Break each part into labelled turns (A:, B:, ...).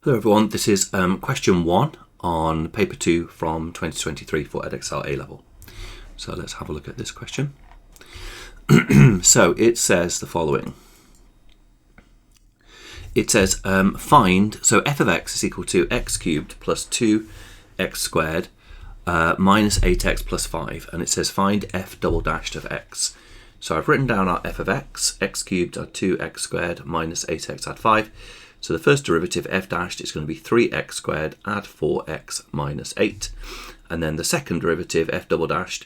A: Hello everyone, this is question 1 on paper 2 from 2023 for Edexcel A-level. So let's have a look at this question. So it says the following. It says find, so f of x is equal to x cubed plus 2x squared minus 8x plus 5, and it says find f double dashed of x. So I've written down our f of x cubed are 2x squared minus 8x add 5. So the first derivative f dashed is going to be 3x squared add 4x minus 8. And then the second derivative f double dashed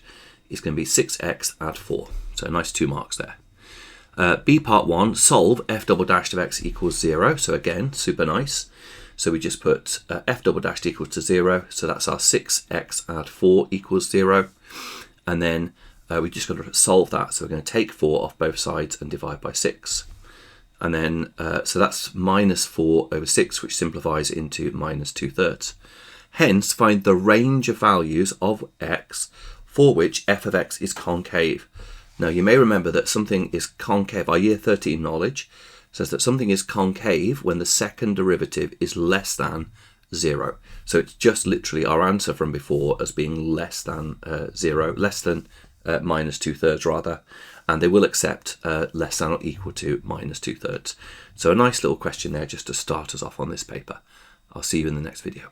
A: is going to be 6x add 4. So a nice 2 marks there. B part 1, solve f double dashed of x equals 0. So again, super nice. So we just put f double dashed equals to 0. So that's our 6x add 4 equals 0. And then we just got to solve that. So we're going to take 4 off both sides and divide by 6. And then, so that's minus 4 over 6, which simplifies into minus 2/3. Hence, find the range of values of x for which f of x is concave. Now, you may remember that something is concave. Our year 13 knowledge says that something is concave when the second derivative is less than 0. So it's just literally our answer from before as being less than 0, less than minus 2/3 rather, and they will accept less than or equal to minus 2/3. So a nice little question there just to start us off on this paper. I'll see you in the next video.